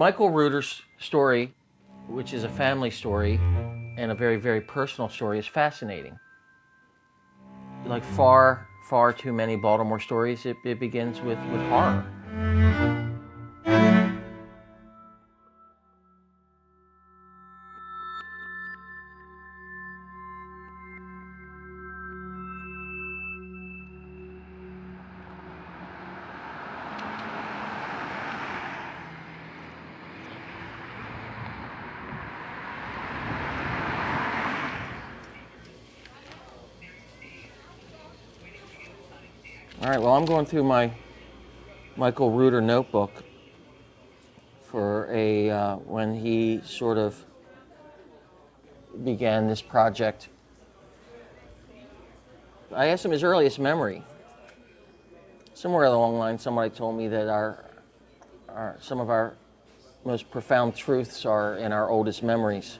Michael Reuter's story, which is a family story and a very, very personal story, is fascinating. Like far too many Baltimore stories, it begins with horror. All right, well, I'm going through my Michael Reuter notebook for when he sort of began this project. I asked him his earliest memory. Somewhere along the line, somebody told me that some of our most profound truths are in our oldest memories.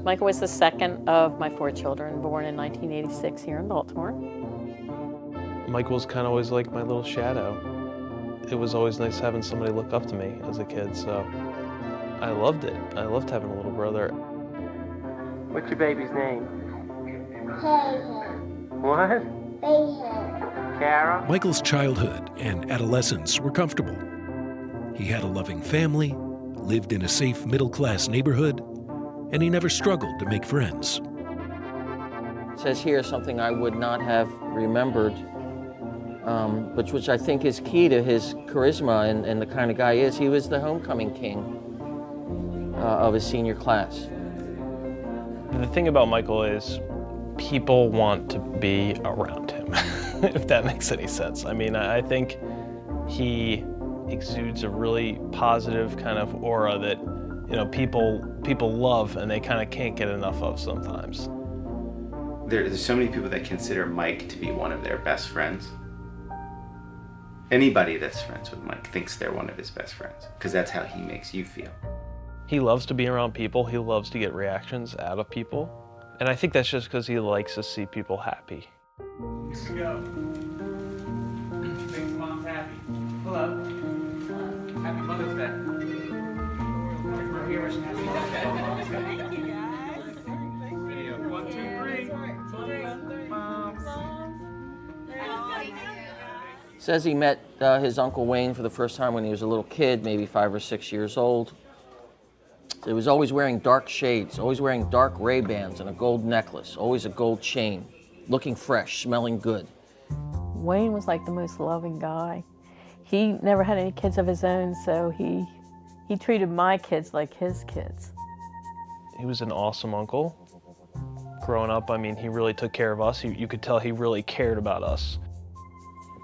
Michael was the second of my 4 children, born in 1986 here in Baltimore. Michael was kind of always like my little shadow. It was always nice having somebody look up to me as a kid, so I loved it. I loved having a little brother. What's your baby's name? Hayden. What? Hayden. Kara? Michael's childhood and adolescence were comfortable. He had a loving family, lived in a safe middle-class neighborhood, and he never struggled to make friends. It says here something I would not have remembered, which I think is key to his charisma and the kind of guy he is. He was the homecoming king of his senior class. The thing about Michael is people want to be around him, if that makes any sense. I mean, I think he exudes a really positive kind of aura that, you know, people love and they kind of can't get enough of sometimes. There's so many people that consider Mike to be one of their best friends. Anybody that's friends with Mike thinks they're one of his best friends, because that's how he makes you feel. He loves to be around people. He loves to get reactions out of people. And I think that's just because he likes to see people happy. Here we go. Makes mom's happy. Hello. Happy Mother's Day. We're here wishing happy Mother's Day. Thank you, guys. Video. 1, 2, 3. Moms. Says he met his Uncle Wayne for the first time when he was a little kid, maybe 5 or 6 years old. He was always wearing dark shades, always wearing dark Ray-Bans and a gold necklace, always a gold chain, looking fresh, smelling good. Wayne was like the most loving guy. He never had any kids of his own, so he treated my kids like his kids. He was an awesome uncle. Growing up, I mean, he really took care of us. You could tell he really cared about us.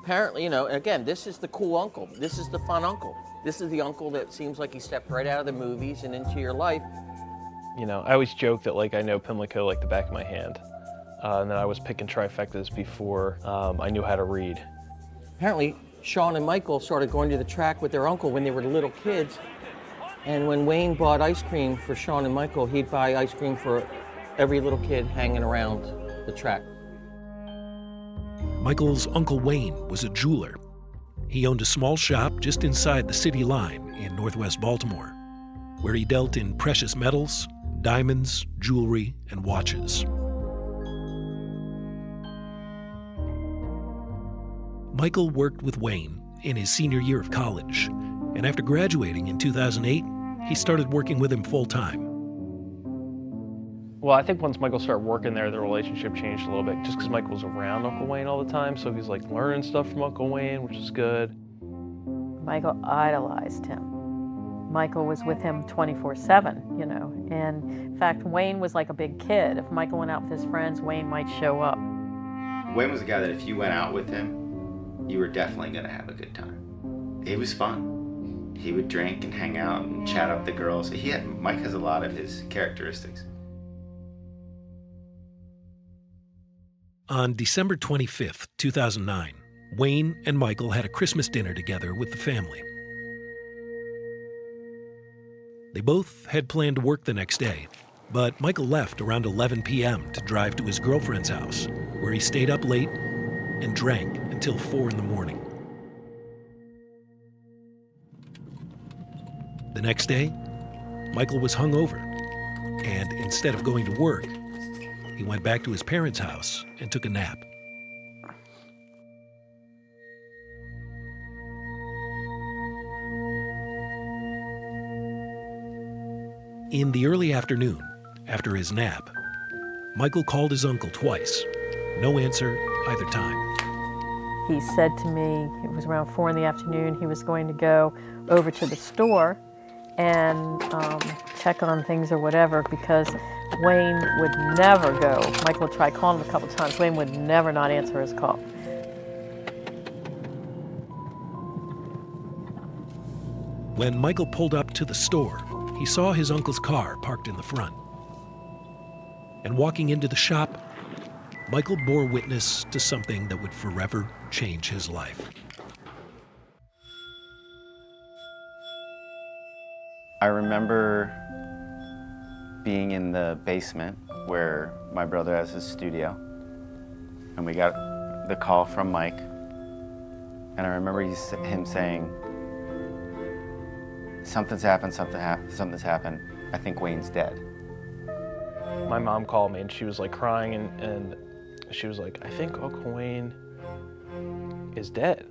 Apparently, you know, again, this is the cool uncle. This is the fun uncle. This is the uncle that seems like he stepped right out of the movies and into your life. You know, I always joke that, like, I know Pimlico like the back of my hand. And that I was picking trifectas before I knew how to read. Apparently, Sean and Michael started going to the track with their uncle when they were little kids. And when Wayne bought ice cream for Sean and Michael, he'd buy ice cream for every little kid hanging around the track. Michael's Uncle Wayne was a jeweler. He owned a small shop just inside the city line in northwest Baltimore, where he dealt in precious metals, diamonds, jewelry, and watches. Michael worked with Wayne in his senior year of college, and after graduating in 2008, he started working with him full-time. Well, I think once Michael started working there, the relationship changed a little bit, just because Michael was around Uncle Wayne all the time, so he's like learning stuff from Uncle Wayne, which is good. Michael idolized him. Michael was with him 24/7, you know, and in fact, Wayne was like a big kid. If Michael went out with his friends, Wayne might show up. Wayne was a guy that if you went out with him, you were definitely going to have a good time. It was fun. He would drink and hang out and chat up the girls. Mike has a lot of his characteristics. On December 25th, 2009, Wayne and Michael had a Christmas dinner together with the family. They both had planned to work the next day, but Michael left around 11 p.m. to drive to his girlfriend's house, where he stayed up late and drank until 4 in the morning. The next day, Michael was hungover, and instead of going to work, he went back to his parents' house and took a nap. In the early afternoon, after his nap, Michael called his uncle twice. No answer either time. He said to me, it was around 4 in the afternoon, he was going to go over to the store and check on things or whatever, because Wayne would never go. Michael tried calling him a couple times. Wayne would never not answer his call. When Michael pulled up to the store, he saw his uncle's car parked in the front. And walking into the shop, Michael bore witness to something that would forever change his life. I remember being in the basement where my brother has his studio, and we got the call from Mike, and I remember him saying, something's happened, something's happened. I think Wayne's dead. My mom called me and she was like crying and she was like, I think Uncle Wayne is dead.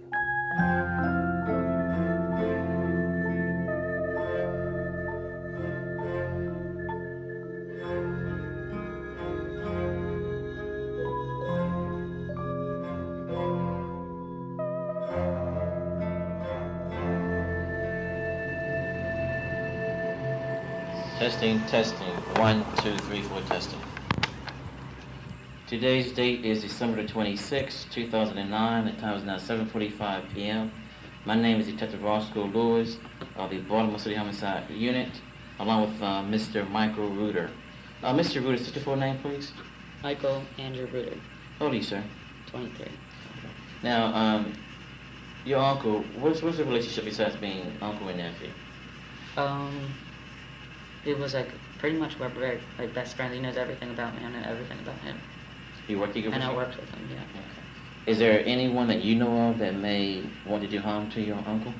Testing, testing. 1, 2, 3, 4, testing. Today's date is December the 26th, 2009. The time is now 7:45 p.m. My name is Detective Roscoe Lewis of the Baltimore City Homicide Unit, along with Mr. Michael Reuter. Mr. Reuter, state your full name, please. Michael Andrew Reuter, How old are you, sir? 23. Now, your uncle, what's the relationship besides being uncle and nephew? It was like pretty much we're very like best friends. He knows everything about me. I know everything about him. You work together? And I worked with him, yeah. Okay. Is there anyone that you know of that may want to do harm to your uncle?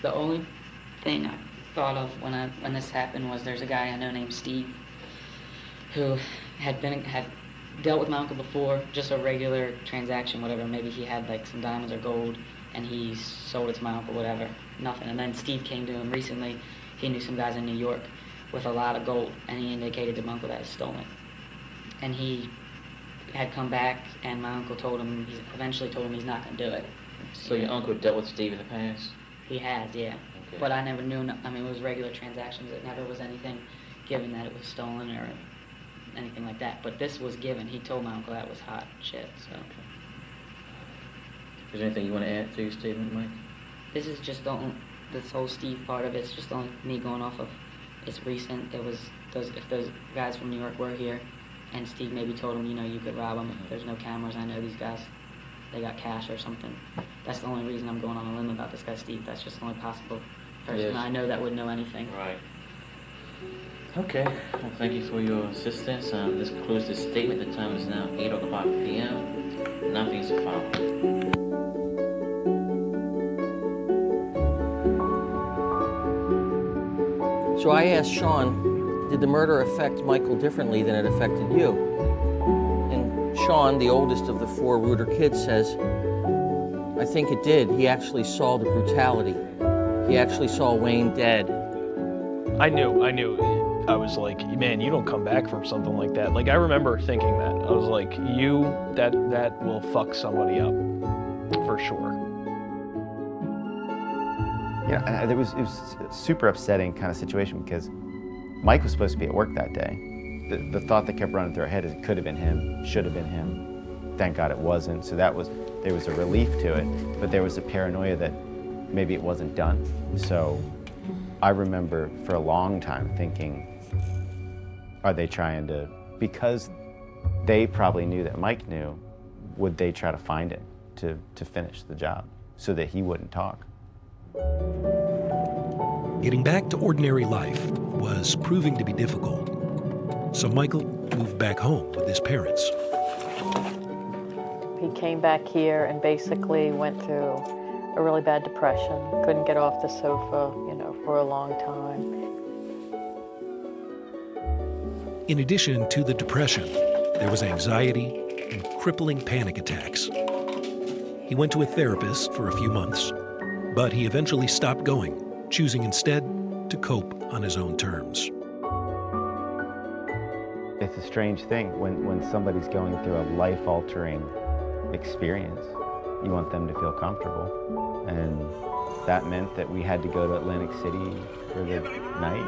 The only thing I thought of when this happened was there's a guy I know named Steve who had dealt with my uncle before, just a regular transaction, whatever. Maybe he had like some diamonds or gold and he sold it to my uncle, whatever. Nothing. And then Steve came to him recently. He knew some guys in New York with a lot of gold, and he indicated to my uncle that it was stolen. And he had come back, and my uncle eventually told him he's not going to do it. So your uncle dealt with Steve in the past? He has, yeah. Okay. But I never knew, it was regular transactions. It never was anything given that it was stolen or anything like that. But this was given. He told my uncle that was hot shit, so. Okay. Is there anything you want to add to your statement, Mike? This is just this whole Steve part of it's just only me going off of, it's recent. It was, if those guys from New York were here, and Steve maybe told him, you could rob them if there's no cameras. I know these guys, they got cash or something. That's the only reason I'm going on a limb about this guy, Steve. That's just the only possible person Yes. I know that would know anything. Right. Okay. Well, thank you for your assistance. This concludes this statement. The time is now 8 o'clock p.m. Nothing is to follow. So I asked Sean, did the murder affect Michael differently than it affected you? And Sean, the oldest of the 4 Reuter kids, says, I think it did. He actually saw the brutality. He actually saw Wayne dead. I knew. I was like, man, you don't come back from something like that. Like, I remember thinking that. I was like, that will fuck somebody up, for sure. Yeah, it was a super upsetting kind of situation because Mike was supposed to be at work that day. The thought that kept running through our head is it could have been him, should have been him. Thank God it wasn't. So there was a relief to it, but there was a paranoia that maybe it wasn't done. So I remember for a long time thinking, are they trying to, because they probably knew that Mike knew, would they try to find him to finish the job so that he wouldn't talk? Getting back to ordinary life was proving to be difficult. So Michael moved back home with his parents. He came back here and basically went through a really bad depression. Couldn't get off the sofa, for a long time. In addition to the depression, there was anxiety and crippling panic attacks. He went to a therapist for a few months, but he eventually stopped going, choosing instead to cope on his own terms. It's a strange thing when somebody's going through a life-altering experience. You want them to feel comfortable. And that meant that we had to go to Atlantic City for the night.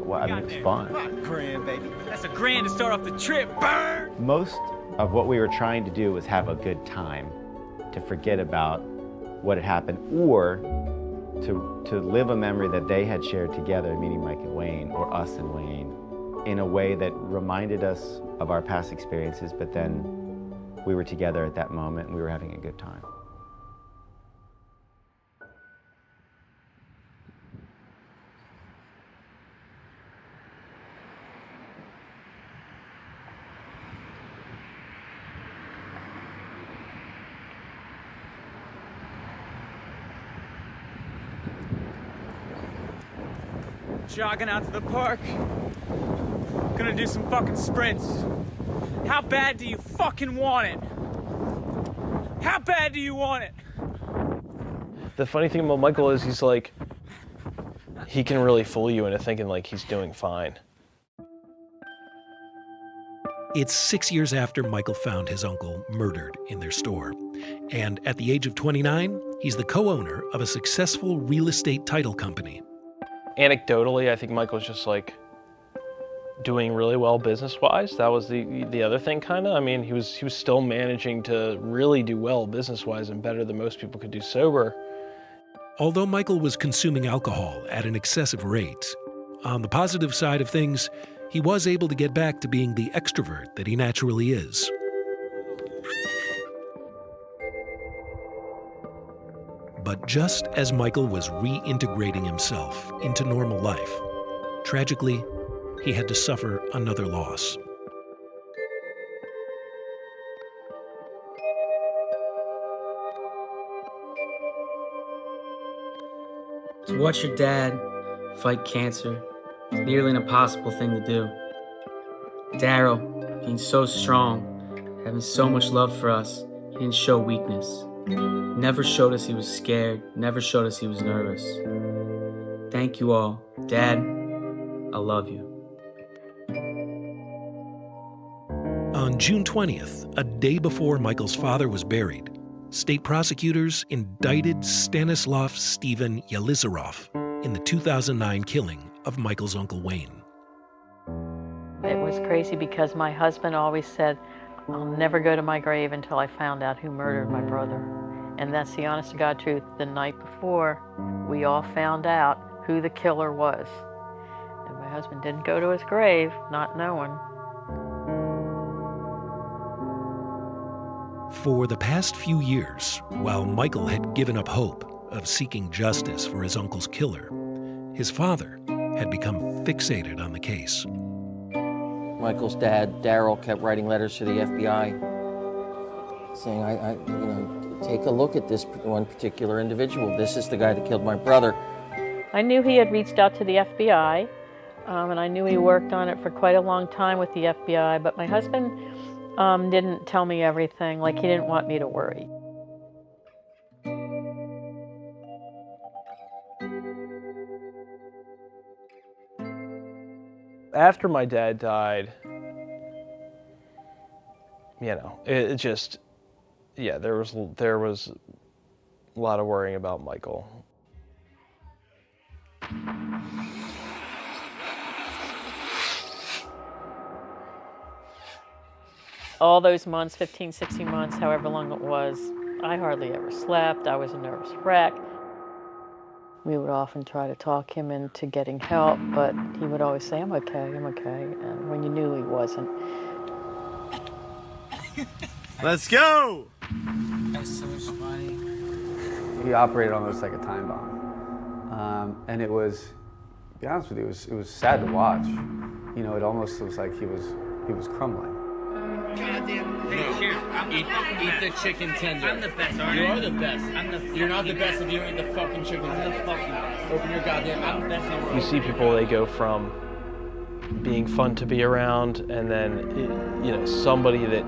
Well, I mean, it was fun. Grand, baby. That's $1,000 to start off the trip. Burn! Most of what we were trying to do was have a good time, to forget about what had happened, or to live a memory that they had shared together, meaning Mike and Wayne, or us and Wayne, in a way that reminded us of our past experiences, but then we were together at that moment and we were having a good time. Jogging out to the park. Gonna do some fucking sprints. How bad do you fucking want it? How bad do you want it? The funny thing about Michael is he's like, he can really fool you into thinking like he's doing fine. It's 6 years after Michael found his uncle murdered in their store. And at the age of 29, he's the co-owner of a successful real estate title company. Anecdotally, I think Michael's just like doing really well business-wise. That was the other thing, kind of. I mean, he was still managing to really do well business-wise and better than most people could do sober. Although Michael was consuming alcohol at an excessive rate, on the positive side of things, he was able to get back to being the extrovert that he naturally is. But just as Michael was reintegrating himself into normal life, tragically, he had to suffer another loss. To watch your dad fight cancer is nearly an impossible thing to do. Daryl, being so strong, having so much love for us, he didn't show weakness. Never showed us he was scared, never showed us he was nervous. Thank you all. Dad, I love you. On June 20th, a day before Michael's father was buried, state prosecutors indicted Stanislav Stephen Yelizarov in the 2009 killing of Michael's uncle Wayne. It was crazy because my husband always said, I'll never go to my grave until I found out who murdered my brother. And that's the honest to God truth. The night before, we all found out who the killer was. And my husband didn't go to his grave, not knowing. For the past few years, while Michael had given up hope of seeking justice for his uncle's killer, his father had become fixated on the case. Michael's dad, Daryl, kept writing letters to the FBI saying, take a look at this one particular individual. This is the guy that killed my brother. I knew he had reached out to the FBI, and I knew he worked on it for quite a long time with the FBI, but my husband didn't tell me everything, like he didn't want me to worry. After my dad died, it just, there was a lot of worrying about Michael. All those months, 15, 16 months, however long it was, I hardly ever slept. I was a nervous wreck. We would often try to talk him into getting help, but he would always say, I'm okay, and when you knew he wasn't. Let's go! That's so funny. He operated almost like a time bomb. And it was be honest with you, it was sad to watch. You know, it almost was like he was crumbling. Eat the chicken tender. I'm the best, aren't I? You are the best. You're not the best if you don't eat the fucking chicken tender. I'm the fucking best. Open your goddamn mouth. I'm the best in the world. You see people, they go from being fun to be around, and then somebody that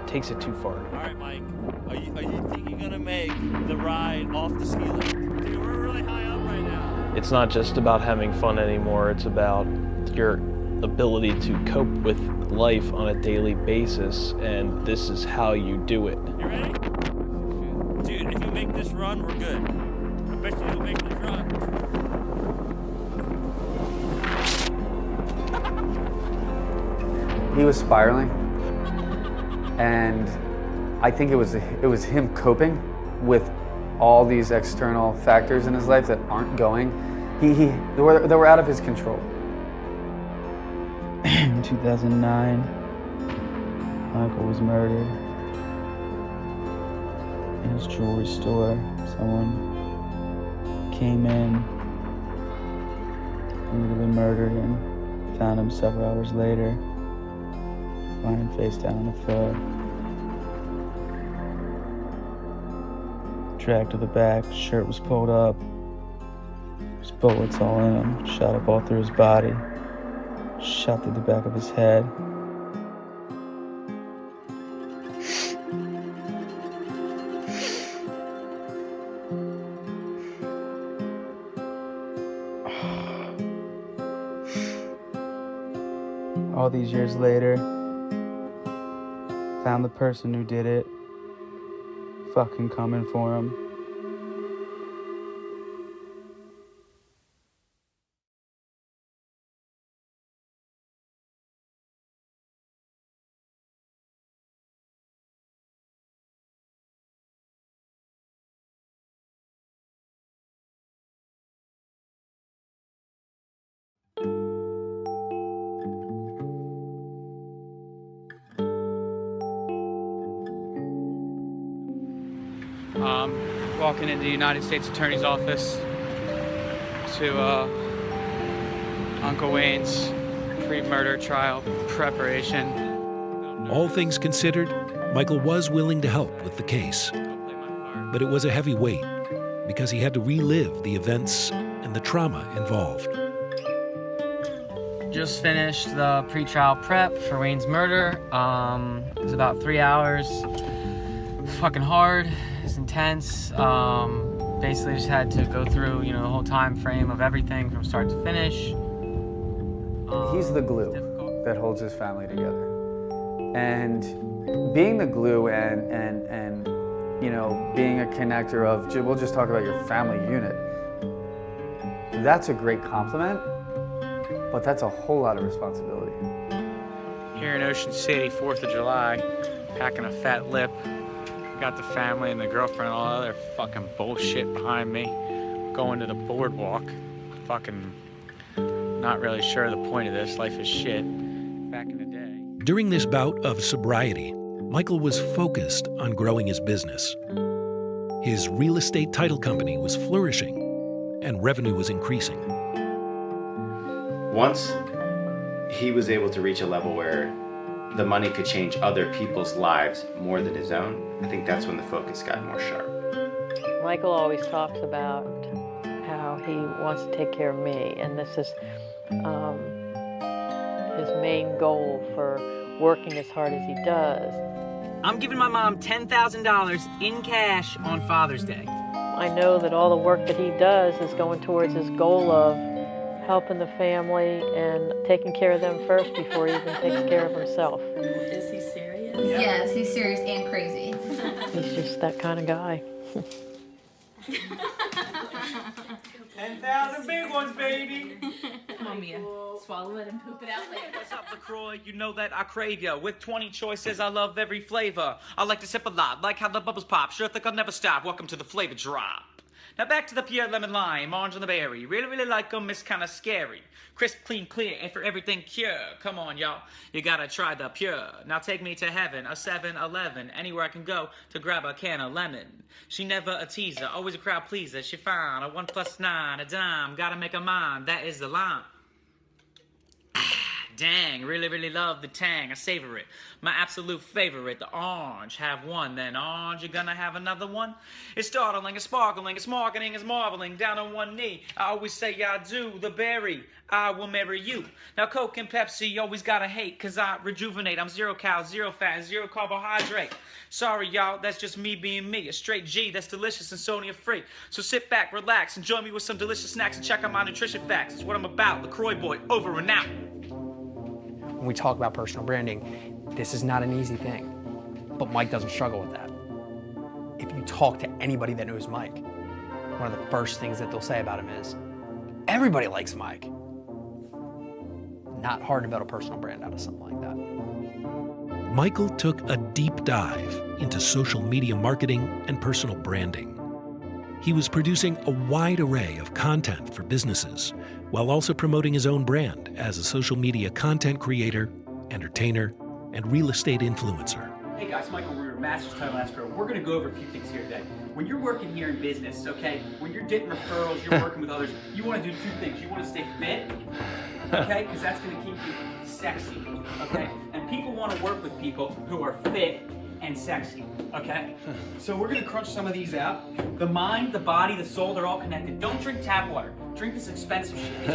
takes it too far. All right, Mike. Are you think you're gonna make the ride off the ski lift? Dude, we're really high up right now. It's not just about having fun anymore. It's about your ability to cope with life on a daily basis, and this is how you do it. You ready? Dude, if you make this run, we're good. I bet you don't make this run. He was spiraling, and I think it was him coping with all these external factors in his life that aren't going. They were out of his control. In 2009, my uncle was murdered in his jewelry store. Someone came in, brutally murdered him, found him several hours later, lying face down on the floor. Dragged to the back, shirt was pulled up, there's bullets all in him, shot up all through his body. Shot through the back of his head. All these years later, found the person who did it, fucking coming for him. Walking into the United States Attorney's Office to Uncle Wayne's pre-murder trial preparation. All things considered, Michael was willing to help with the case. But it was a heavy weight because he had to relive the events and the trauma involved. Just finished the pre-trial prep for Wayne's murder. It was about 3 hours. Fucking hard. It's intense. Basically just had to go through, the whole time frame of everything from start to finish. He's the glue that holds his family together. And being the glue and being a connector of, we'll just talk about your family unit. That's a great compliment, but that's a whole lot of responsibility. Here in Ocean City, 4th of July, packing a fat lip. Got the family and the girlfriend and all other fucking bullshit behind me. Going to the boardwalk. Fucking not really sure of the point of this. Life is shit. Back in the day. During this bout of sobriety, Michael was focused on growing his business. His real estate title company was flourishing, and revenue was increasing. Once he was able to reach a level where the money could change other people's lives more than his own, I think that's when the focus got more sharp. Michael always talks about how he wants to take care of me, and this is his main goal for working as hard as he does. I'm giving my mom $10,000 in cash on Father's Day. I know that all the work that he does is going towards his goal of helping the family and taking care of them first before he even takes care of himself. Is he serious? Yes, he's serious and crazy. He's just that kind of guy. 10,000 big ones, baby. Come on, Mia. Swallow it and poop it out later. What's up, LaCroix? You know that I crave ya. With 20 choices, I love every flavor. I like to sip a lot, like how the bubbles pop. Sure think I'll never stop. Welcome to the flavor drop. Now back to the pure lemon lime, orange on the berry. Really, really like them, it's kinda scary. Crisp, clean, clear, and for everything cure. Come on, y'all, you gotta try the pure. Now take me to heaven, a 7-Eleven, anywhere I can go to grab a can of lemon. She never a teaser, always a crowd pleaser. She fine, a 1 + 9, a dime, gotta make a mind, that is the line. Dang, really, really love the tang. I savor it. My absolute favorite, the orange. Have one, then orange, you're gonna have another one? It's startling, it's sparkling, it's marketing, it's marveling. Down on one knee, I always say I do. The berry, I will marry you. Now Coke and Pepsi, always gotta hate, cause I rejuvenate. I'm 0 cal, 0 fat, and 0 carbohydrate. Sorry, y'all, that's just me being me. A straight G that's delicious and Sonia free. So sit back, relax, and join me with some delicious snacks and check out my nutrition facts. It's what I'm about. LaCroix boy, over and out. When we talk about personal branding, this is not an easy thing, but Mike doesn't struggle with that. If you talk to anybody that knows Mike, one of the first things that they'll say about him is, everybody likes Mike. Not hard to build a personal brand out of something like that. Michael took a deep dive into social media marketing and personal branding. He was producing a wide array of content for businesses, while also promoting his own brand as a social media content creator, entertainer, and real estate influencer. Hey guys, Michael Ruger, Masters Title Escrow. We're going to go over a few things here today. When you're working here in business, okay, when you're getting referrals, you're working with others, you want to do two things. You want to stay fit, okay, because that's going to keep you sexy, okay? And people want to work with people who are fit and sexy, okay? So we're gonna crunch some of these out. The mind, the body, the soul, they're all connected. Don't drink tap water. Drink this expensive shit. It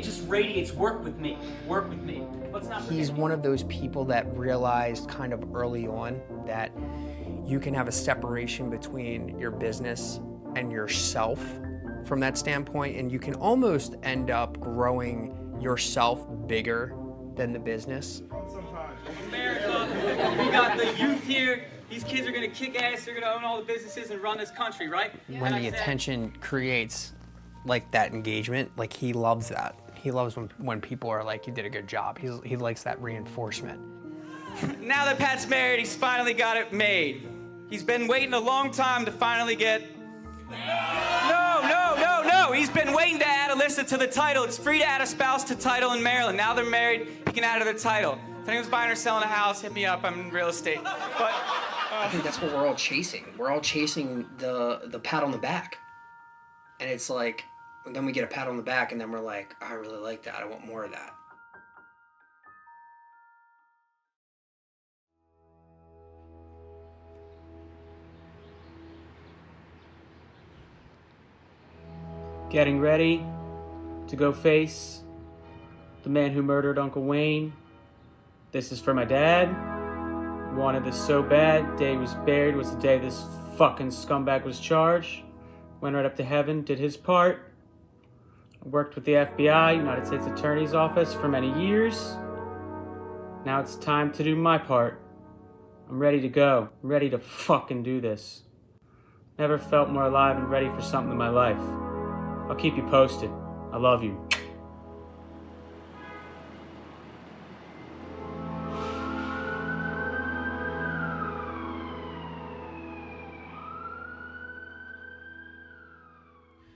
just radiates, work with me, work with me. Let's not forget. He's one of those people that realized kind of early on that you can have a separation between your business and yourself from that standpoint, and you can almost end up growing yourself bigger than the business. America, we got the youth here. These kids are gonna kick ass. They're gonna own all the businesses and run this country, right? When the attention creates like that engagement, like he loves that. He loves when people are like, you did a good job. He likes that reinforcement. Now that Pat's married, he's finally got it made. He's been waiting a long time to finally get... No, he's been waiting to add Alyssa to the title. It's free to add a spouse to title in Maryland. Now they're married, he can add her to the title. If anyone's buying or selling a house, hit me up, I'm in real estate. But, I think that's what we're all chasing. We're all chasing the pat on the back. And it's like, then we get a pat on the back and then we're like, I really like that, I want more of that. Getting ready to go face the man who murdered Uncle Wayne. This is for my dad. Wanted this so bad. Day he was buried was the day this fucking scumbag was charged. Went right up to heaven, did his part. I worked with the FBI, United States Attorney's Office, for many years. Now it's time to do my part. I'm ready to go. I'm ready to fucking do this. Never felt more alive and ready for something in my life. I'll keep you posted. I love you.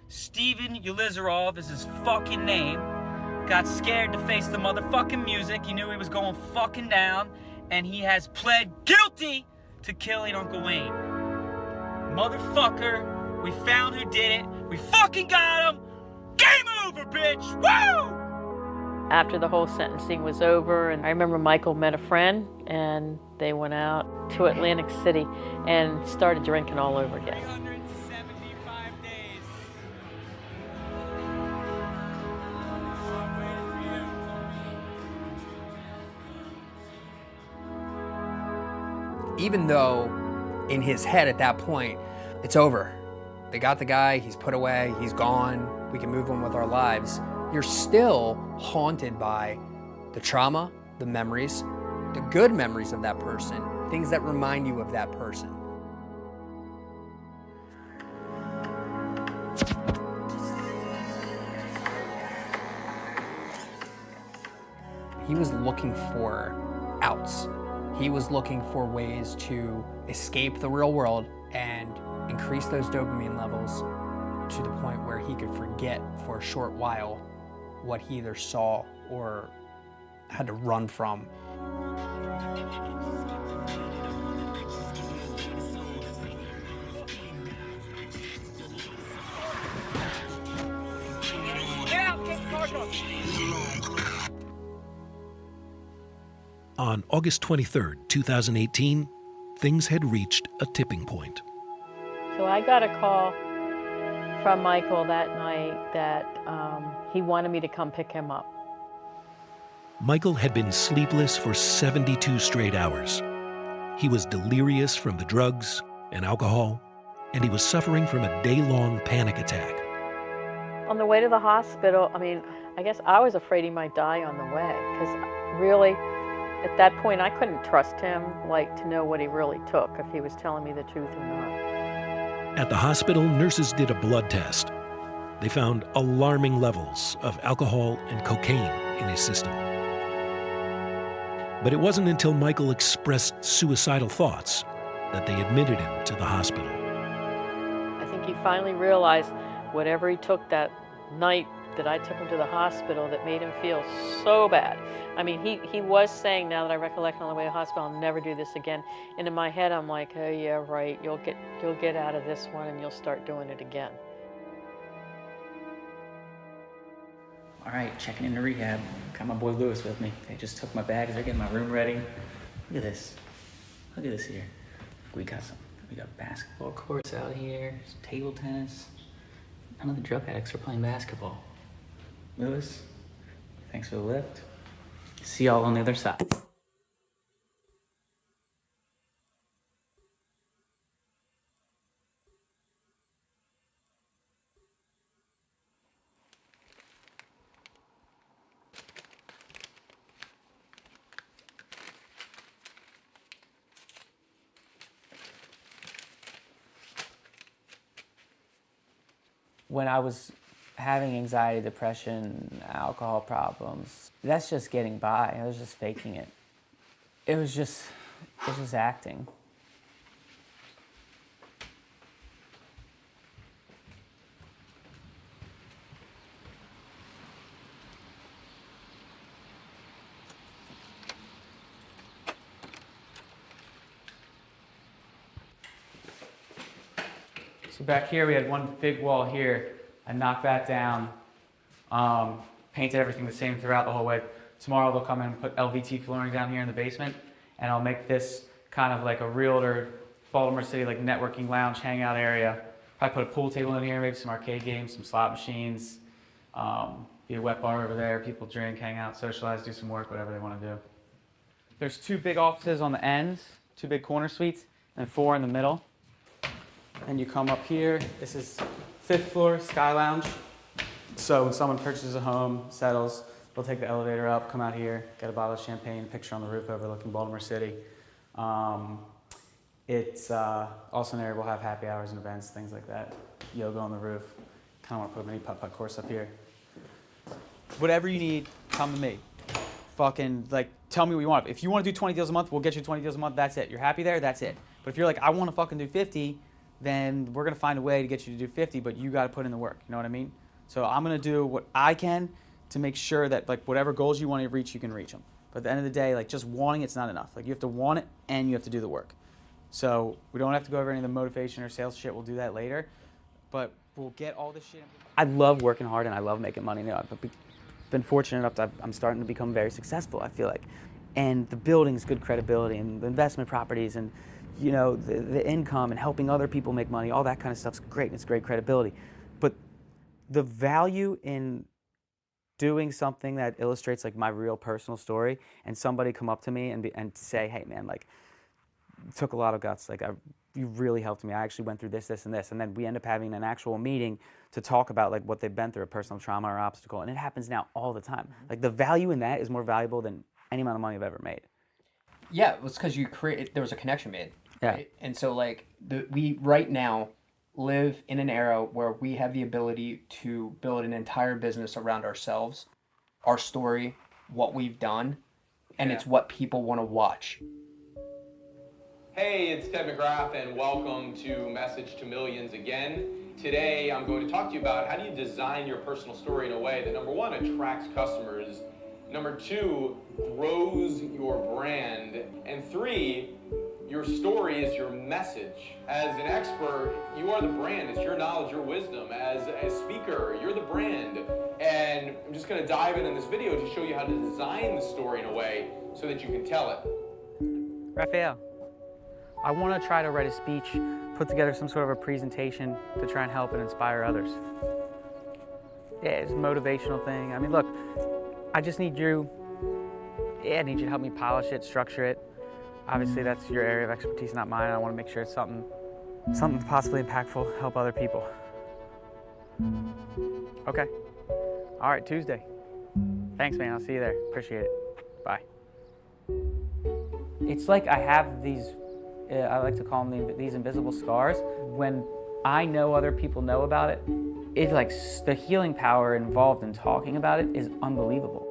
Steven Yelizarov is his fucking name. Got scared to face the motherfucking music. He knew he was going fucking down. And he has pled guilty to killing Uncle Wayne. Motherfucker, we found who did it. We fucking got him! Game over, bitch! Woo! After the whole sentencing was over, and I remember Michael met a friend, and they went out to Atlantic City and started drinking all over again. 375 days. Even though in his head at that point, it's over. They got the guy, he's put away, he's gone, we can move on with our lives. You're still haunted by the trauma, the memories, the good memories of that person, things that remind you of that person. He was looking for outs. He was looking for ways to escape the real world and increased those dopamine levels to the point where he could forget for a short while what he either saw or had to run from. On August 23, 2018, things had reached a tipping point. So I got a call from Michael that night that he wanted me to come pick him up. Michael had been sleepless for 72 straight hours. He was delirious from the drugs and alcohol, and he was suffering from a day-long panic attack. On the way to the hospital, I guess I was afraid he might die on the way, because really, at that point, I couldn't trust him, to know what he really took, if he was telling me the truth or not. At the hospital, nurses did a blood test. They found alarming levels of alcohol and cocaine in his system. But it wasn't until Michael expressed suicidal thoughts that they admitted him to the hospital. I think he finally realized whatever he took that night that I took him to the hospital that made him feel so bad. He was saying, now that I recollect on the way to the hospital, I'll never do this again. And in my head, I'm like, oh yeah, right, you'll get out of this one and you'll start doing it again. All right, checking into rehab. Got my boy Lewis with me. They just took my bags. They're getting my room ready. Look at this. Look at this here. We got basketball courts out here, some table tennis. None of the drug addicts are playing basketball. Lewis, thanks for the lift. See y'all on the other side. When I was having anxiety, depression, alcohol problems, that's just getting by. I was just faking it. It was just acting. So back here, we had one big wall here. I knocked that down, painted everything the same throughout the whole way. Tomorrow they'll come in and put LVT flooring down here in the basement, and I'll make this kind of like a realtor, Baltimore City, networking lounge, hangout area. Probably put a pool table in here, maybe some arcade games, some slot machines, be a wet bar over there. People drink, hang out, socialize, do some work, whatever they want to do. There's 2 big offices on the ends, 2 big corner suites, and 4 in the middle. And you come up here, this is 5th floor, Sky Lounge. So when someone purchases a home, settles, they'll take the elevator up, come out here, get a bottle of champagne, picture on the roof overlooking Baltimore City. It's also an area we'll have happy hours and events, things like that. Yoga on the roof. Kind of want to put a mini putt-putt course up here. Whatever you need, come to me. Fucking, tell me what you want. If you want to do 20 deals a month, we'll get you 20 deals a month, that's it. You're happy there, that's it. But if you're like, I want to fucking do 50, then we're going to find a way to get you to do 50, but you got to put in the work, you know what I mean? So I'm going to do what I can to make sure that whatever goals you want to reach, you can reach them. But at the end of the day, just wanting it's not enough. You have to want it and you have to do the work. So we don't have to go over any of the motivation or sales shit, we'll do that later, but we'll get all this shit. I love working hard and I love making money. I've been fortunate enough that I'm starting to become very successful, I feel like. And the building's good credibility and the investment properties and the income and helping other people make money, all that kind of stuff's great, and it's great credibility. But the value in doing something that illustrates my real personal story and somebody come up to me and say, hey man, it took a lot of guts, you really helped me, I actually went through this, this, and this, and then we end up having an actual meeting to talk about what they've been through, a personal trauma or obstacle, and it happens now all the time. The value in that is more valuable than any amount of money I've ever made. Yeah, it was because there was a connection made. Yeah. Right? And so we right now live in an era where we have the ability to build an entire business around ourselves, our story, what we've done, and it's what people want to watch. Hey, it's Ted McGrath, and welcome to Message to Millions again. Today, I'm going to talk to you about how do you design your personal story in a way that, number one, attracts customers, number two, grows your brand, and three, your story is your message. As an expert, you are the brand. It's your knowledge, your wisdom. As a speaker, you're the brand. And I'm just going to dive in this video to show you how to design the story in a way so that you can tell it. Rafael, I want to try to write a speech, put together some sort of a presentation to try and help and inspire others. Yeah, it's a motivational thing. I mean, look, I just need you, I need you to help me polish it, structure it. Obviously, that's your area of expertise, not mine. I want to make sure it's something possibly impactful, help other people. Okay. All right, Tuesday. Thanks, man. I'll see you there. Appreciate it. Bye. It's like I have these, I like to call them these invisible scars. When I know other people know about it, it's like the healing power involved in talking about it is unbelievable.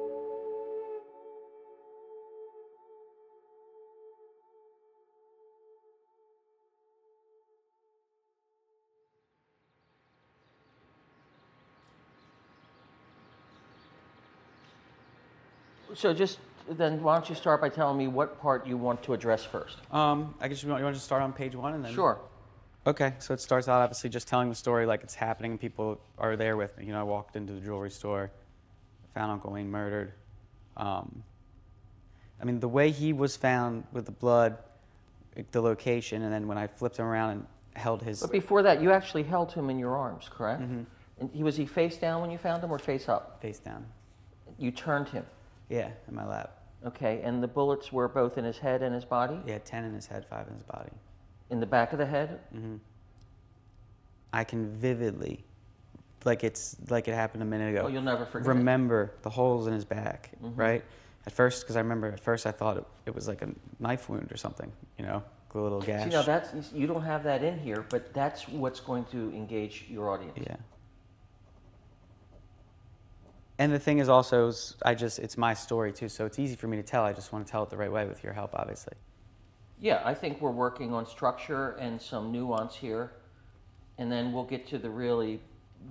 So just then, why don't you start by telling me what part you want to address first? I guess you want to start on page 1 and then. Sure. Okay, so it starts out obviously just telling the story like it's happening and people are there with me. You know, I walked into the jewelry store, found Uncle Wayne murdered. I mean, the way he was found with the blood, the location, and then when I flipped him around and held his. But before that, you actually held him in your arms, correct? Mm-hmm. And was he face down when you found him or face up? Face down. You turned him? Yeah, in my lap. Okay, and the bullets were both in his head and his body? Yeah, 10 in his head, 5 in his body. In the back of the head? Mm-hmm. I can vividly, like it happened a minute ago. Oh, you'll never forget. Remember the holes in his back, Mm-hmm. right? At first, because I remember at first I thought it was like a knife wound or something, you know, a little gash. See, now you don't have that in here, but that's what's going to engage your audience. Yeah. And the thing is also, it's my story too, so it's easy for me to tell. I just want to tell it the right way with your help, obviously. Yeah, I think we're working on structure and some nuance here, and then we'll get to the really,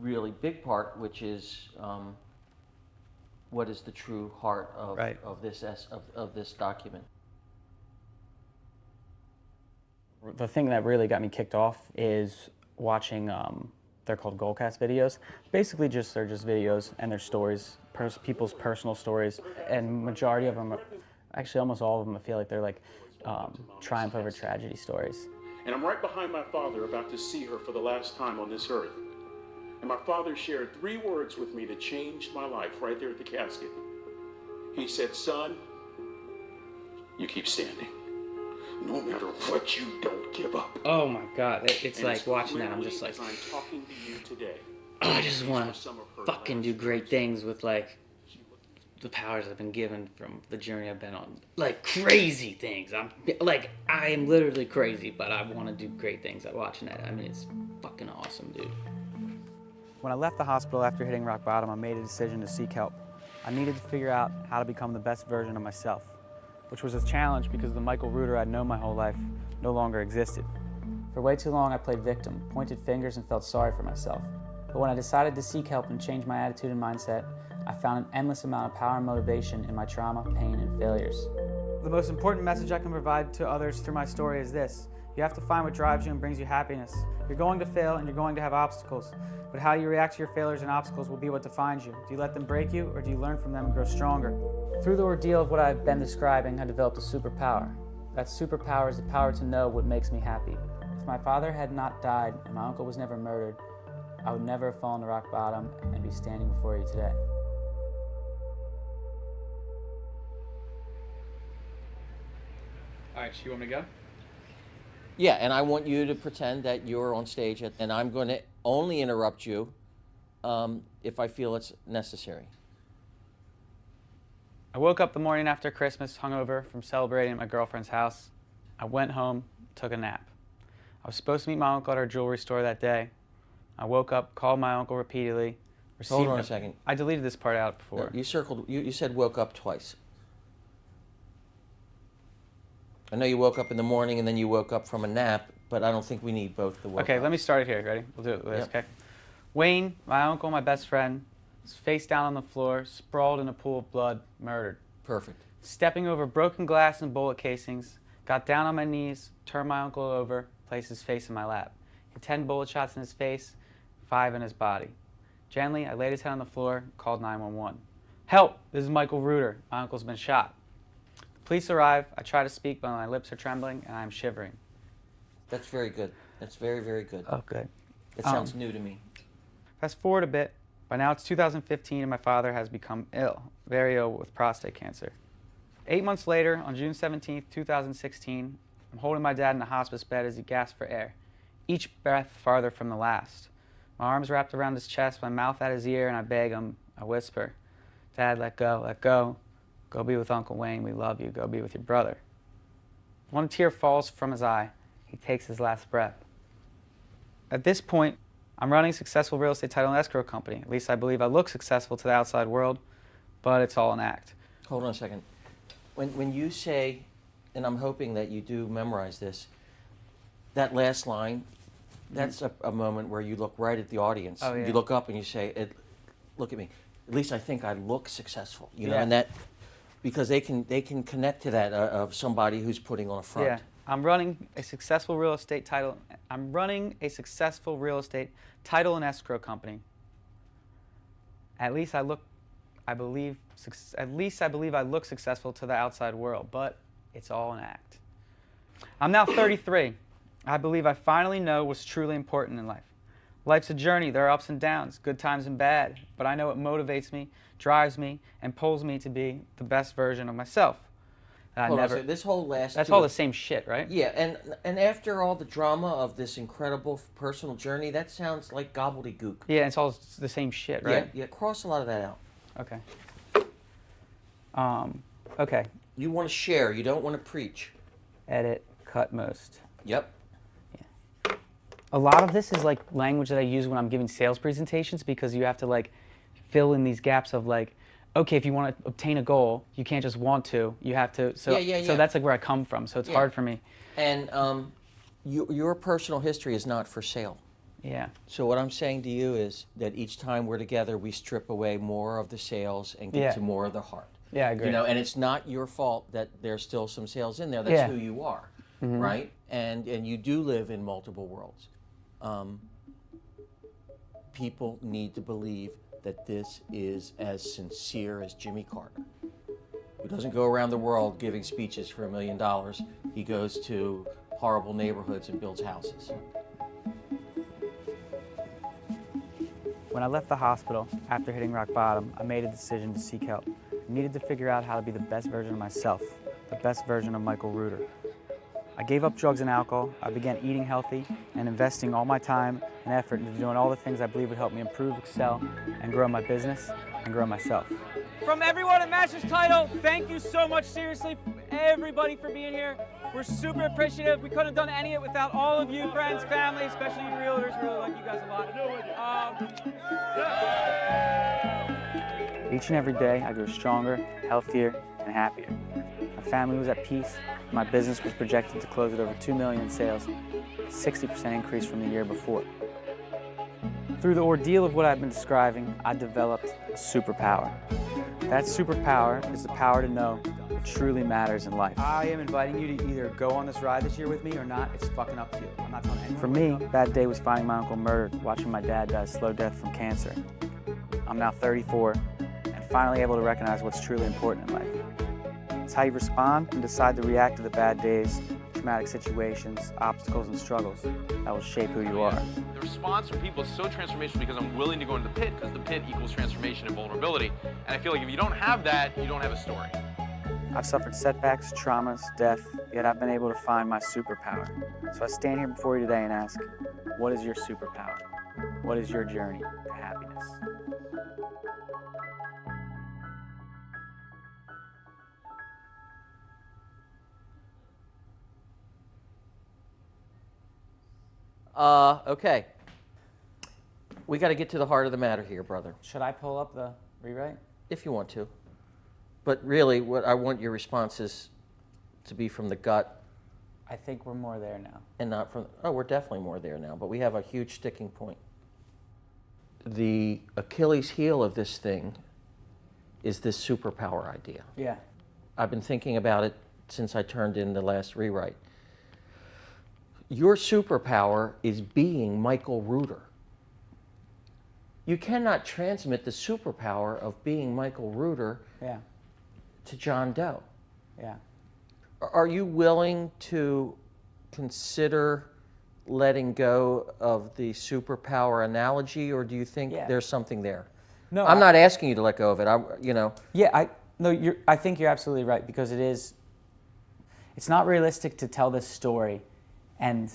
really big part, which is what is the true heart of this document. The thing that really got me kicked off is watching. They're called Goalcast videos. Basically, they're just videos and their stories, people's personal stories, and majority of them, actually almost all of them, I feel like they're like triumph over tragedy stories. And I'm right behind my father, about to see her for the last time on this earth. And my father shared 3 words with me that changed my life right there at the casket. He said, "Son, you keep standing. No matter what, you don't give up." Oh my God, it's and like watching that, I'm just like, I'm talking to you today. I just want to fucking do great things with like the powers I've been given from the journey I've been on. Like crazy things. I am literally crazy, but I want to do great things at watching that. I mean, it's fucking awesome, dude. When I left the hospital after hitting rock bottom, I made a decision to seek help. I needed to figure out how to become the best version of myself, which was a challenge because the Michael Reuter I'd known my whole life no longer existed. For way too long, I played victim, pointed fingers, and felt sorry for myself. But when I decided to seek help and change my attitude and mindset, I found an endless amount of power and motivation in my trauma, pain, and failures. The most important message I can provide to others through my story is this: you have to find what drives you and brings you happiness. You're going to fail and you're going to have obstacles, but how you react to your failures and obstacles will be what defines you. Do you let them break you, or do you learn from them and grow stronger? Through the ordeal of what I've been describing, I developed a superpower. That superpower is the power to know what makes me happy. If my father had not died and my uncle was never murdered, I would never have fallen to rock bottom and be standing before you today. All right, you want me to go? Yeah, and I want you to pretend that you're on stage, and I'm going to only interrupt you if I feel it's necessary. I woke up the morning after Christmas, hungover from celebrating at my girlfriend's house. I went home, took a nap. I was supposed to meet my uncle at our jewelry store that day. I woke up, called my uncle repeatedly. Hold on a second. I deleted this part out before. No, you said woke up twice. I know you woke up in the morning and then you woke up from a nap, but I don't think we need both the woke Okay, up. let me start it here. Ready? We'll do it with this, Yep. okay? Wayne, my uncle, my best friend, is face down on the floor, sprawled in a pool of blood, murdered. Perfect. Stepping over broken glass and bullet casings, got down on my knees, turned my uncle over, placed his face in my lap. He had 10 bullet shots in his face, 5 in his body. Gently, I laid his head on the floor, called 911. Help! This is Michael Reuter. My uncle's been shot. Police arrive. I try to speak, but my lips are trembling and I'm shivering. That's very good. That's very, very good. Oh, good. It sounds new to me. Fast forward a bit. By now it's 2015 and my father has become ill, very ill with prostate cancer. 8 months later, on June 17th, 2016, I'm holding my dad in a hospice bed as he gasps for air, each breath farther from the last. My arms wrapped around his chest, my mouth at his ear, and I beg him, I whisper, Dad, let go, let go. Go be with Uncle Wayne, we love you, go be with your brother. One tear falls from his eye. He takes his last breath. At this point, I'm running a successful real estate title and escrow company. At least I believe I look successful to the outside world, but it's all an act. Hold on a second. When you say, and I'm hoping that you do memorize this, that last line, that's a moment where you look right at the audience. Oh, yeah. You look up and you say, look at me. At least I think I look successful. You know, Yeah. and that, because they can connect to that of somebody who's putting on a front. Yeah, I'm running a successful real estate title. I'm running a successful real estate title and escrow company. At least I believe I look successful to the outside world, but it's all an act. I'm now 33. I believe I finally know what's truly important in life. Life's a journey. There are ups and downs, good times and bad, but I know it motivates me, drives me, and pulls me to be the best version of myself. Hold on, so this whole last That's two- all the same shit, right? Yeah, and after all the drama of this incredible personal journey, that sounds like gobbledygook. Yeah, it's all the same shit, right? Yeah, cross a lot of that out. Okay. Okay. You want to share, you don't want to preach. Edit, cut most. Yep. Yeah. A lot of this is like language that I use when I'm giving sales presentations because you have to like fill in these gaps of like, okay, if you want to obtain a goal, you can't just want to, you have to. So, so that's like where I come from, so it's hard for me. And your personal history is not for sale. Yeah. So what I'm saying to you is that each time we're together, we strip away more of the sales and get to more of the heart. Yeah, I agree. You know, and it's not your fault that there's still some sales in there. That's who you are, right? And you do live in multiple worlds. People need to believe that this is as sincere as Jimmy Carter, who doesn't go around the world giving speeches for $1 million. He goes to horrible neighborhoods and builds houses. When I left the hospital after hitting rock bottom, I made a decision to seek help. I needed to figure out how to be the best version of myself, the best version of Michael Reuter. I gave up drugs and alcohol. I began eating healthy and investing all my time and effort into doing all the things I believe would help me improve, excel, and grow my business and grow myself. From everyone at Masters Title, thank you so much, seriously, everybody for being here. We're super appreciative. We couldn't have done any of it without all of you, friends, family, especially you realtors. Really like you guys a lot. Each and every day, I grew stronger, healthier, and happier. My family was at peace. My business was projected to close at over $2 million in sales, a 60% increase from the year before. Through the ordeal of what I've been describing, I developed a superpower. That superpower is the power to know what truly matters in life. I am inviting you to either go on this ride this year with me or not. It's fucking up to you. I'm not telling anyone. For me, that day was finding my uncle murdered, watching my dad die a slow death from cancer. I'm now 34 and finally able to recognize what's truly important in life. It's how you respond and decide to react to the bad days, traumatic situations, obstacles, and struggles that will shape who you are. The response from people is so transformational because I'm willing to go into the pit, because the pit equals transformation and vulnerability. And I feel like if you don't have that, you don't have a story. I've suffered setbacks, traumas, death, yet I've been able to find my superpower. So I stand here before you today and ask, what is your superpower? What is your journey to happiness? Okay. We got to get to the heart of the matter here, brother. Should I pull up the rewrite? If you want to. But really, what I want your responses to be from the gut I think we're more there now. And not from, oh, we're definitely more there now, but we have a huge sticking point. The Achilles heel of this thing is this superpower idea. Yeah. I've been thinking about it since I turned in the last rewrite. Your superpower is being Michael Reuter. You cannot transmit the superpower of being Michael Reuter to John Doe. Yeah. Are you willing to consider letting go of the superpower analogy, or do you think there's something there? No, I'm not asking you to let go of it. Yeah, I think you're absolutely right, because it's not realistic to tell this story and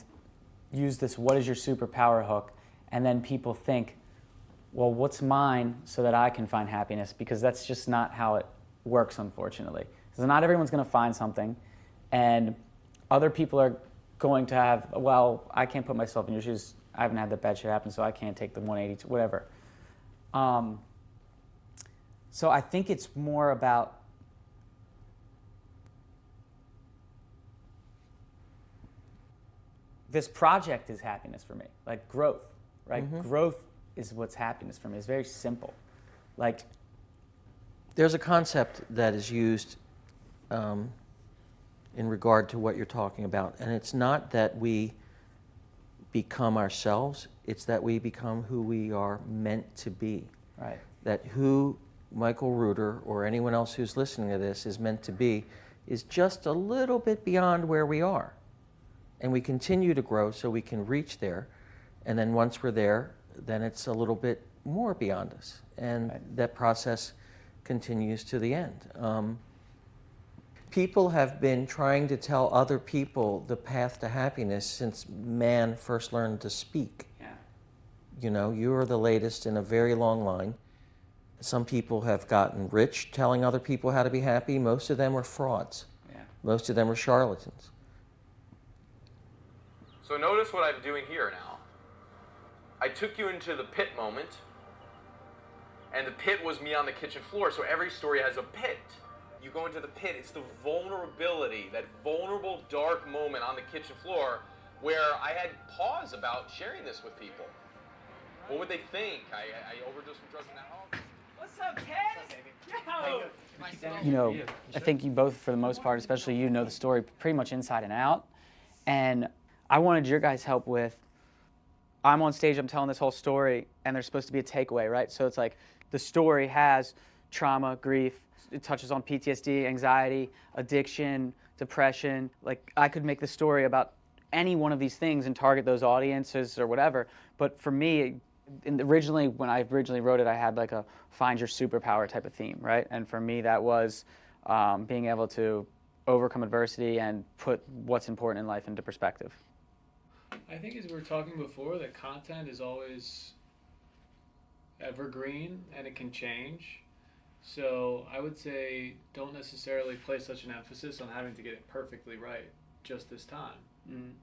use this "what is your superpower" hook, and then people think, well, what's mine so that I can find happiness? Because that's just not how it works, unfortunately. So not everyone's going to find something, and other people are going to have, well, I can't put myself in your shoes. I haven't had that bad shit happen, so I can't take the 180 to whatever. So I think it's more about this project is happiness for me, like growth, right? Mm-hmm. Growth is what's happiness for me. It's very simple. Like, there's a concept that is used in regard to what you're talking about, and it's not that we become ourselves, it's that we become who we are meant to be. Right. That who Michael Reuter or anyone else who's listening to this is meant to be is just a little bit beyond where we are. And we continue to grow so we can reach there, and then once we're there, then it's a little bit more beyond us. And that process continues to the end. People have been trying to tell other people the path to happiness since man first learned to speak. Yeah. You know, you are the latest in a very long line. Some people have gotten rich telling other people how to be happy. Most of them are frauds. Yeah. Most of them are charlatans. So notice what I'm doing here now. I took you into the pit moment, and the pit was me on the kitchen floor, so every story has a pit. You go into the pit, it's the vulnerability, that vulnerable, dark moment on the kitchen floor where I had pause about sharing this with people. What would they think? I overdosed with drugs in that home? What's up, Ted? you know, I think you both, for the most part, especially you, know the story pretty much inside and out. And I wanted your guys' help with, I'm on stage, I'm telling this whole story, and there's supposed to be a takeaway, right? So it's like the story has trauma, grief, it touches on PTSD, anxiety, addiction, depression. Like, I could make the story about any one of these things and target those audiences or whatever. But for me, originally, when I originally wrote it, I had like a find your superpower type of theme, right? And for me, that was being able to overcome adversity and put what's important in life into perspective. I think, as we were talking before, that content is always evergreen and it can change. So I would say don't necessarily place such an emphasis on having to get it perfectly right just this time,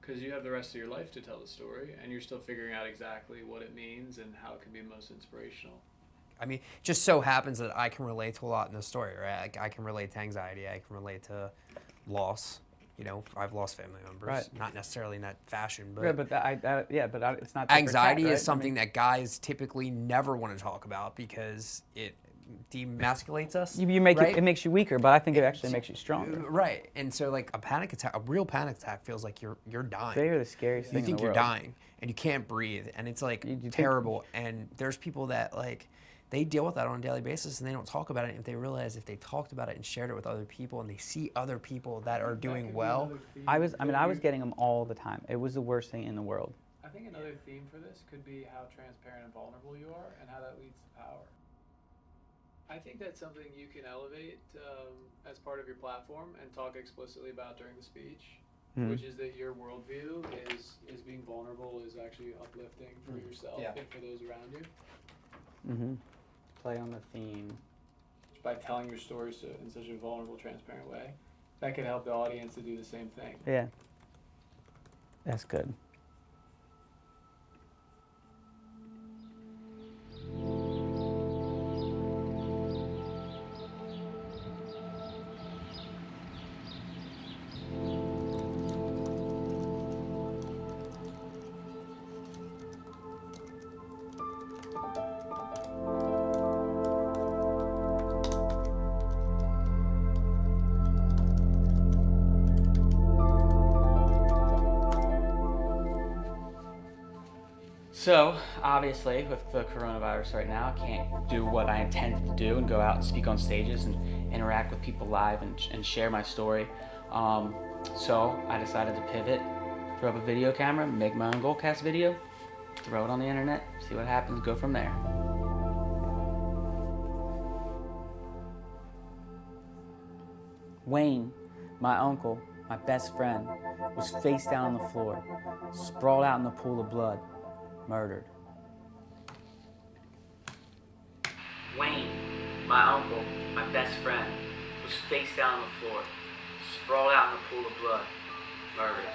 because you have the rest of your life to tell the story, and you're still figuring out exactly what it means and how it can be most inspirational. I mean, it just so happens that I can relate to a lot in this story, right? Like, I can relate to anxiety, I can relate to loss. You know, I've lost family members, Right. not necessarily in that fashion, but it's not. Anxiety right? is something that guys typically never want to talk about because it demasculates us. You make right? it makes you weaker, but I think it actually makes you stronger. Right, and so like a panic attack, a real panic attack feels like you're dying. They are the scariest thing You think in the you're world. dying, and you can't breathe, and it's like terrible. And there's people that like they deal with that on a daily basis, and they don't talk about it. And if they realize if they talked about it and shared it with other people, and they see other people that are doing well, I was getting them all the time. It was the worst thing in the world. I think another theme for this could be how transparent and vulnerable you are and how that leads to power. I think that's something you can elevate as part of your platform and talk explicitly about during the speech, which is that your worldview is being vulnerable, is actually uplifting for yourself and for those around you. Play on the theme. By telling your stories in such a vulnerable, transparent way, that could help the audience to do the same thing. Yeah. That's good. So, obviously, with the coronavirus right now, I can't do what I intended to do and go out and speak on stages and interact with people live and share my story. So I decided to pivot, throw up a video camera, make my own Goalcast video, throw it on the internet, see what happens, go from there. Wayne, my uncle, my best friend, was face down on the floor, sprawled out in the pool of blood, murdered. Wayne, my uncle, my best friend, was face down on the floor, sprawled out in the pool of blood, murdered.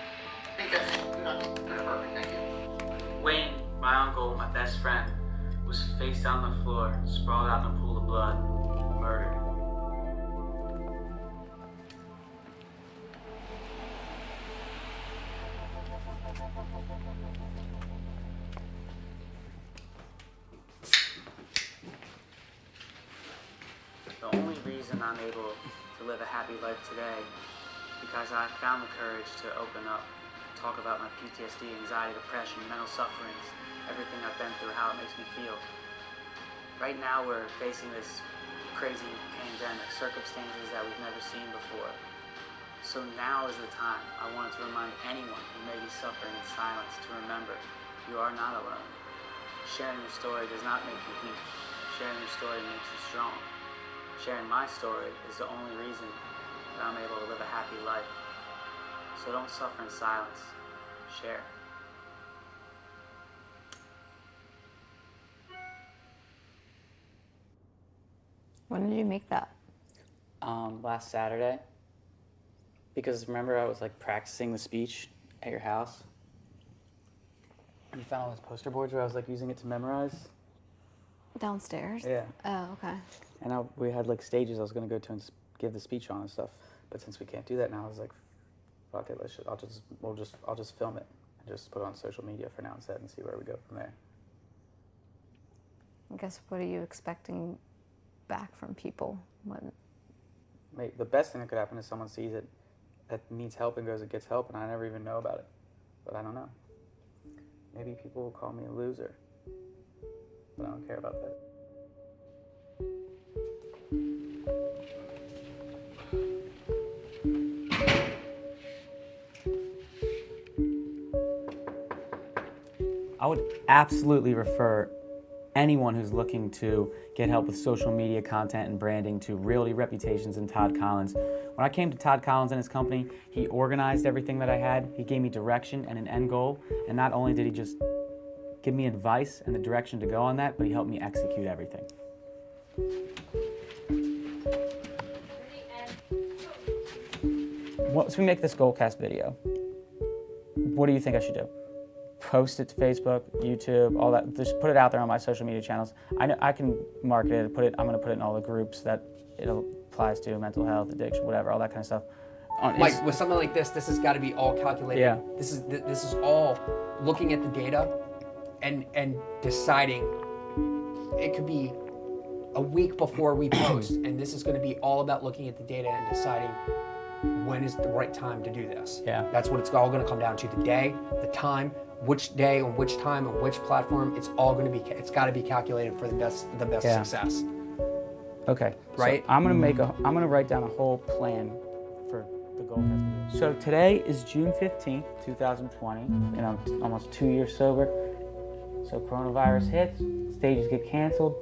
I think that's not perfect, thank you. Wayne, my uncle, my best friend, was face down on the floor, sprawled out in the pool of blood, murdered. The only reason I'm able to live a happy life today is because I found the courage to open up, talk about my PTSD, anxiety, depression, mental sufferings, everything I've been through, how it makes me feel. Right now we're facing this crazy pandemic, circumstances that we've never seen before. So now is the time. I wanted to remind anyone who may be suffering in silence to remember you are not alone. Sharing your story does not make you weak. Sharing your story makes you strong. Sharing my story is the only reason that I'm able to live a happy life. So don't suffer in silence. Share. When did you make that? Last Saturday. Because remember I was like practicing the speech at your house? And you found all those poster boards where I was like using it to memorize? Downstairs? Yeah. Oh, okay. And we had like stages I was gonna go to and give the speech on and stuff. But since we can't do that now, I was like, fuck it, I'll just film it and just put it on social media for now instead and see where we go from there. I guess, what are you expecting back from people? Mate, the best thing that could happen is someone sees it, that needs help and goes and gets help, and I never even know about it. But I don't know. Maybe people will call me a loser, but I don't care about that. I would absolutely refer anyone who's looking to get help with social media content and branding to Realty Reputations and Todd Collins. When I came to Todd Collins and his company, he organized everything that I had. He gave me direction and an end goal. And not only did he just give me advice and the direction to go on that, but he helped me execute everything. Once we make this Goalcast video, what do you think I should do? Post it to Facebook, YouTube, all that. Just put it out there on my social media channels. I know I can market it. I'm going to put it in all the groups that it applies to: mental health, addiction, whatever, all that kind of stuff. Like with something like this has got to be all calculated. Yeah. This is all looking at the data, and deciding. It could be a week before we post, and this is going to be all about looking at the data and deciding when is the right time to do this. Yeah. That's what it's all going to come down to: the day, the time, which day, on which time, on which platform. It's all going to be. It's got to be calculated for the best Yeah. success. Okay. Right. So I'm gonna write down a whole plan for the Goalcast video. So today is June 15th, 2020, and I'm almost 2 years sober. So coronavirus hits, stages get canceled.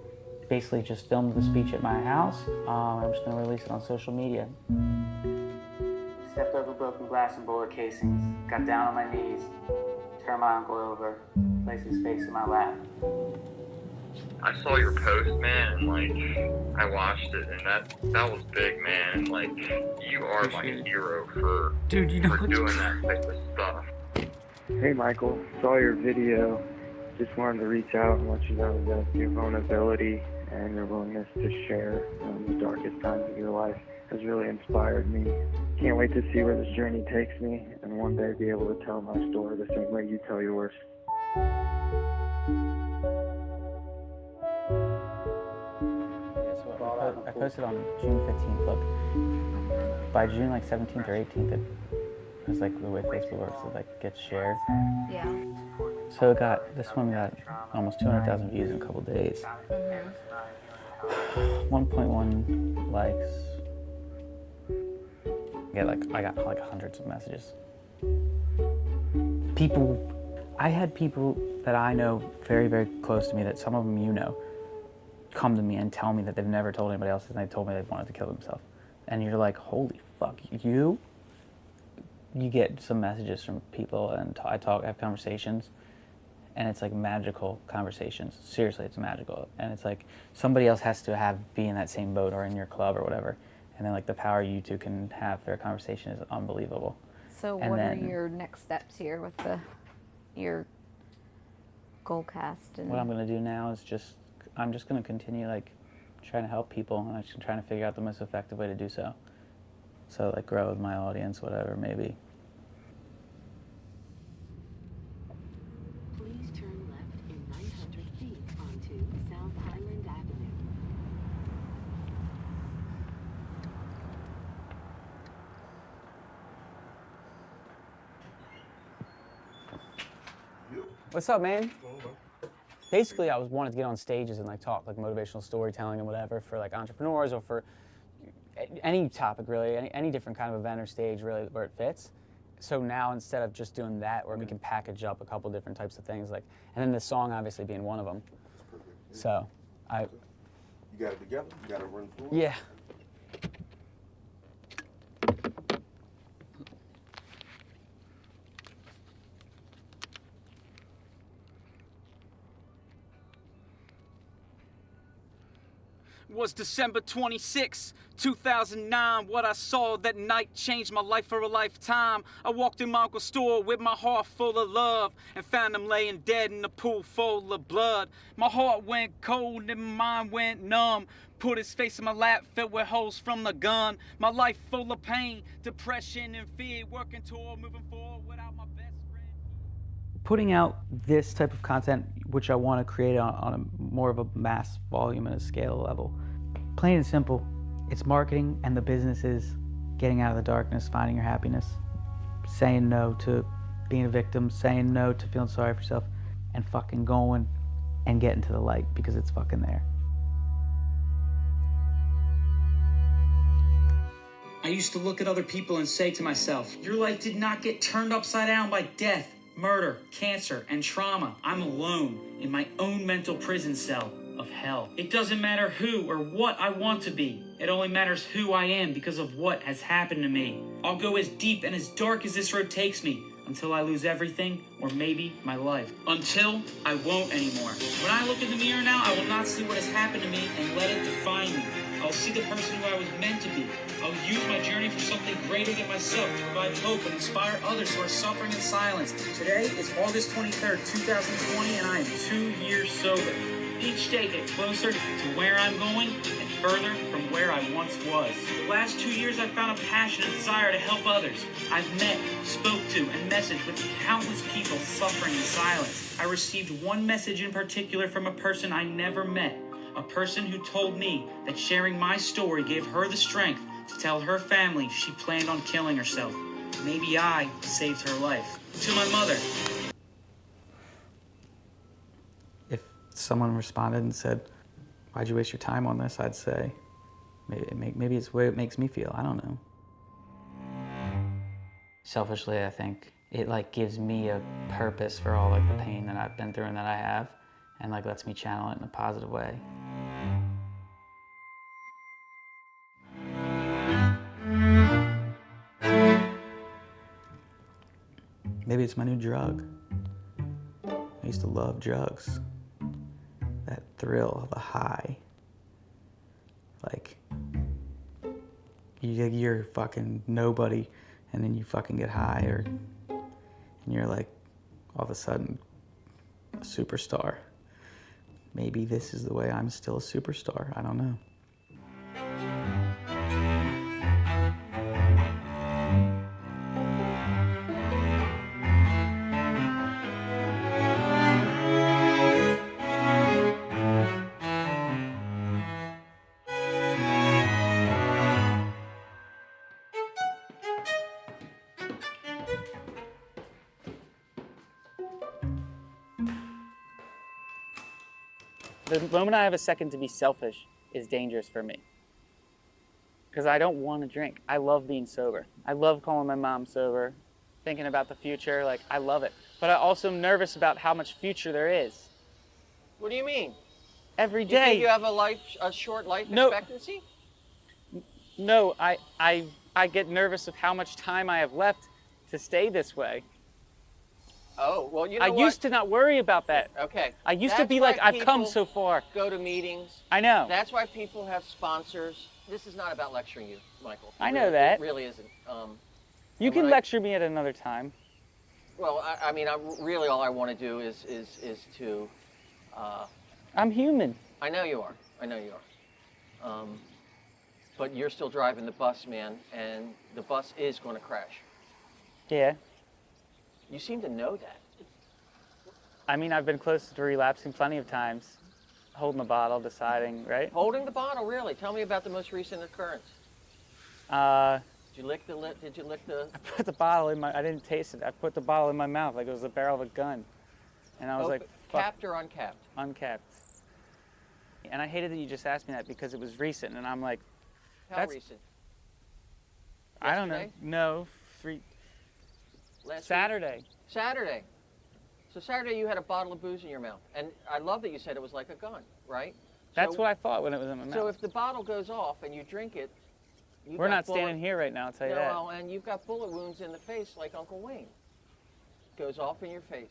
Basically just filmed the speech at my house. I'm just gonna release it on social media. Stepped over broken glass and bullet casings, got down on my knees, turned my uncle over, placed his face in my lap. I saw your post, man, and I watched it, and that was big, man. And you are my hero for doing that type of stuff. Hey Michael, saw your video. Just wanted to reach out and let you know that your vulnerability and your willingness to share the darkest times of your life has really inspired me. Can't wait to see where this journey takes me, and one day be able to tell my story the same way you tell yours. I posted on June 15th. Look, by June 17th or 18th, it was the way Facebook works. It gets shared. Yeah. So this one got almost 200,000 views in a couple days. 1.1 likes. Yeah, I got like hundreds of messages. I had people that I know very, very close to me, that some of them you know, come to me and tell me that they've never told anybody else, and they told me they wanted to kill themselves. And you're like, holy fuck, you get some messages from people, and I have conversations, and it's like magical conversations. Seriously, it's magical. And it's like somebody else has to be in that same boat or in your club or whatever. And then like the power you two can have through a conversation is unbelievable. So what are your next steps here with your goal cast? And what I'm going to do now is I'm just going to continue like trying to help people, and I'm just trying to figure out the most effective way to do so. So like grow with my audience, whatever, maybe. Please turn left in 900 feet onto South Highland Avenue. What's up, man? Basically, I wanted to get on stages and like talk like motivational storytelling and whatever for like entrepreneurs or for any topic really, any different kind of event or stage really where it fits. So now instead of just doing that, where we can package up a couple different types of things, like, and then the song obviously being one of them. So You got it together? You got it run through it? Yeah. Was December 26, 2009. What I saw that night changed my life for a lifetime. I walked in my uncle's store with my heart full of love and found him laying dead in a pool full of blood. My heart went cold and my mind went numb. Put his face in my lap filled with holes from the gun. My life full of pain, depression and fear. Working toward moving forward without my best friend. Putting out this type of content, which I want to create on a more of a mass volume and a scale level. Plain and simple, it's marketing, and the business is getting out of the darkness, finding your happiness, saying no to being a victim, saying no to feeling sorry for yourself, and fucking going and getting to the light because it's fucking there. I used to look at other people and say to myself, your life did not get turned upside down by death, murder, cancer, and trauma. I'm alone in my own mental prison cell of hell. It doesn't matter who or what I want to be. It only matters who I am because of what has happened to me. I'll go as deep and as dark as this road takes me until I lose everything, or maybe my life. Until I won't anymore. When I look in the mirror now, I will not see what has happened to me and let it define me. I'll see the person who I was meant to be. I'll use my journey for something greater than myself to provide hope and inspire others who are suffering in silence. Today is August 23rd, 2020, and I am 2 years sober. Each day get closer to where I'm going and further from where I once was. The last 2 years I've found a passion and desire to help others. I've met, spoke to, and messaged with countless people suffering in silence. I received one message in particular from a person I never met. A person who told me that sharing my story gave her the strength to tell her family she planned on killing herself. Maybe I saved her life. To my mother. If someone responded and said, why'd you waste your time on this? I'd say, maybe it's the way it makes me feel. I don't know. Selfishly, I think it like gives me a purpose for all like the pain that I've been through and that I have, and like lets me channel it in a positive way. Maybe it's my new drug. I used to love drugs. That thrill, the high. Like, you're fucking nobody, and then you fucking get high, and you're like, all of a sudden, a superstar. Maybe this is the way I'm still a superstar. I don't know. The moment I have a second to be selfish is dangerous for me. Because I don't want to drink. I love being sober. I love calling my mom sober, thinking about the future. Like, I love it. But I also am nervous about how much future there is. What do you mean? Every You think day. you have a short life expectancy? No, I get nervous of how much time I have left to stay this way. Oh, well, you know I what? used to not worry about that. Okay. I used to That's be why like, I've come people so far. Go to meetings. I know. That's why people have sponsors. This is not about lecturing you, Michael. I know that. It really isn't. You can lecture me at another time. Well, I mean, really all I want to do is to... I'm human. I know you are. I know you are. But you're still driving the bus, man, and the bus is going to crash. Yeah. You seem to know that. I mean, I've been close to relapsing plenty of times. Holding the bottle, deciding, right? Holding the bottle, really? Tell me about the most recent occurrence. Did you lick the lip? Did you lick the... I put the bottle in I didn't taste it. I put the bottle in my mouth like it was the barrel of a gun. And I was like, fuck. Capped or uncapped? Uncapped. And I hated that you just asked me that because it was recent, and I'm like, How recent? I don't know. Yesterday? No, Saturday. Week? Saturday. So Saturday you had a bottle of booze in your mouth. And I love that you said it was like a gun, right? That's what I thought when it was in my mouth. So if the bottle goes off and you drink it, we're not standing here right now, I'll tell you that. No, and you've got bullet wounds in the face like Uncle Wayne. Goes off in your face.